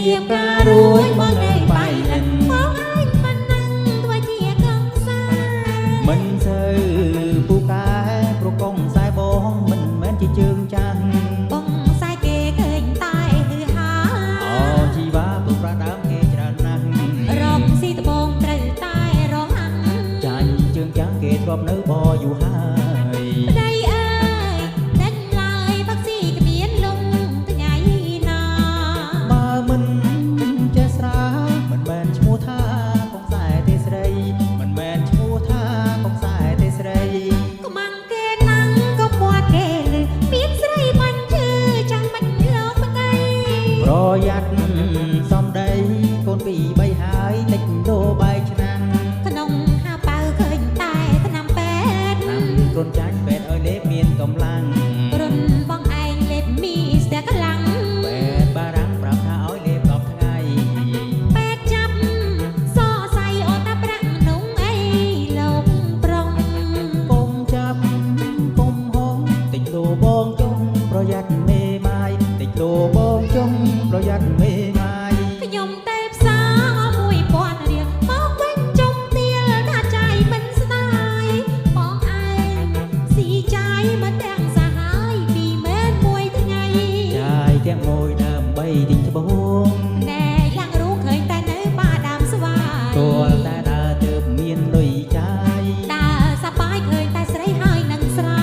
រៀបការរួចបងនៅបៃលិនបងឯងមិននឹងធ្វើជាកងសាមិនសូវពូកែប្រកងខ្សែបងមិនមែនជាជើងចាស់បងខ្សែគេឃើញតែគឺហាអូជីវ៉ាពុកប្រាដើមគេច្រើនណាស់រកស៊ីត្បូងត្រូវតែរងហាំងចាញ់ជើងចាស់គេធ្លាប់នៅបយូរហើយប្តីអើយដេញឡើយបាក់ស៊ីគ្មានលំថ្ងៃណាបើមិនចេះស្រាមិនមែនឈ្មោះថាកងខ្សែទេស្រីមិនមែនឈ្មោះថាកងខ្សែទេស្រីក៏ម៉ាំងគេណាំងក៏ពាត់គេលឺមានស្រីបាញ់ឈឺចាំមិនលោកប្តីប្រយ័ត្នសំដីកូនពីរបីហើយតិចដូរបែកឆ្នាំក្នុងហាប៉ៅឃើញតែថ្នាំពេទ្យថ្នាំគ្រុនចាញ់ពេទ្យឲ្យលេបមានកម្លាំងរុនបងឯងលេបមីស្ទះកម្លាំងពេទ្យបារាំងប្រាប់ថាឲ្យលេប10ថ្ងៃពេទ្យចាប់សរសៃអូតាប្រាក់នងអីលោកប្រុងកុំចាប់កុំហងតិចដូរបងចុងប្រយ័ត្នមេម៉ាយតិចដូរបងចុងប្រយ័ត្នមេម៉ាយខ្ញុំទេផ្សារ1000រៀលមកវិញចុំទៀលថាចាយមិនស្ដាយបងឯងស៊ីចាយមិនទាំងសាហាយពីមែនមួយថ្ងៃចាយទាំងមួយដើម្បីទិញត្បូងណែយ៉ាងរូឃើញតែនៅបាដើមស្វាយទល់តែដើរទើបមានលុយចាយដើរសប្បាយឃើញតែស្រីហើយនឹងស្រា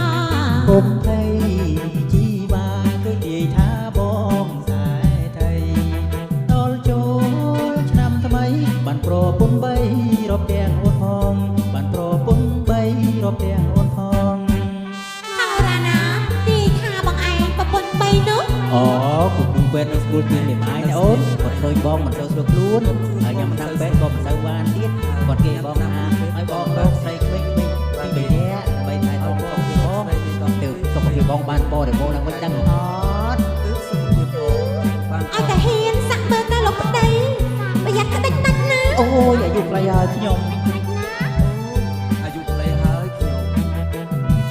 គុំភ័យជីវ៉ាដូចនិយាយថាបងខ្សែថៃដល់ចូលឆ្នាំថ្មីបានប្រពន្ធ3រាប់ទាំងអូនផងបានប្រពន្ធ3រាប់ទាំងអូនផងហើយរ៉ាណាទីថាបងឯងប្រពន្ធ3នោះអូគូគូពេទ្យនៅស្គាល់មានមេម៉ាយណាអូនគាត់ឃើញបងមិនសូវស្រួលខ្លួនហើយញ៉ាំតាមពេទ្យក៏មិនសូវបានទៀតគាត់គេបងថាឲ្យបងរកស្រីក្មេងៗពីបីរយៈដើម្បីថែទាំបងពីបងទៅសុខភាពបងបានបរិបូរណ៍ឡើងវិញដឹងអត់ឲ្យតែហ៊ានសាក់មើលតែលោកប្តីប្រយ័ត្នក្តិចណាស់ណាអូយអាយុខ្លីហើយខ្ញុំអាយុខ្លីហើយខ្ញុំ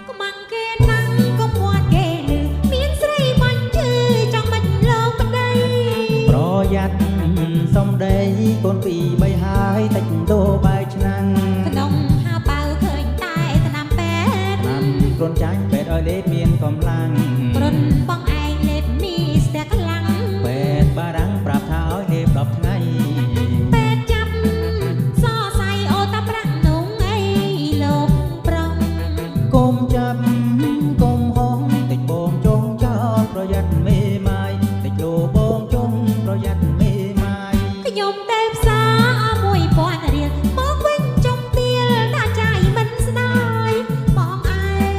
ក៏ម៉ាំងគេណាំងក៏ពាត់គេលឺមានស្រីបាញ់ឈឺចង់មិនលោកប្តីប្រយ័ត្នសំដីកូនពីរបីហើយតិចដូរបែកឆ្នាំក្នុងហាប៉ៅឃើញតែថ្នាំពេទ្យថ្នាំគ្រុនចាញ់ពេទ្យឲ្យលេបមានកម្លាំងគ្រុនបងឯងលេបមីស្ទះកម្លាំងពេទ្យបារាំងប្រាប់ថាឲ្យលេប10ថ្ងៃពេទ្យចាប់សរសៃអូតាប្រាក់នងអីលោកប្រុងកុំចាប់កុំហងតិចបងចងចោលប្រយ័ត្នមេម៉ាយតិចលោបងចុំប្រយ័ត្នមេម៉ាយខ្ញុំទេផ្សារ1000រៀលមកវិញចុំទៀលថាចាយមិនស្ដាយបងឯង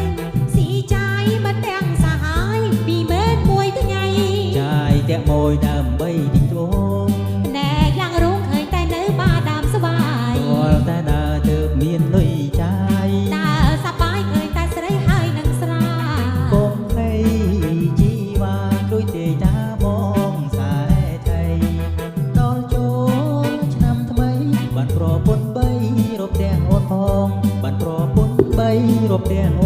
ស៊ីចាយមិនទាំងសាហាយពីមែនមួយថ្ងៃចាយទាំងមួយដើម្បីទិញត្បូងណែយ៉ាងរូងឃើញតែនៅបាដើមស្វាយទល់តែដើរទើបមានលុយចាយដើរសប្បាយឃើញតែស្រីហើយនឹងស្រាកុំភ័យជីវ៉ាដូចទេតាបងខ្សែថៃដល់ចូលឆ្នាំថ្មីបានប្រពន្ធ3រាប់ទាំងអូនផងបានប្រពន្ធ3រាប់ទាំង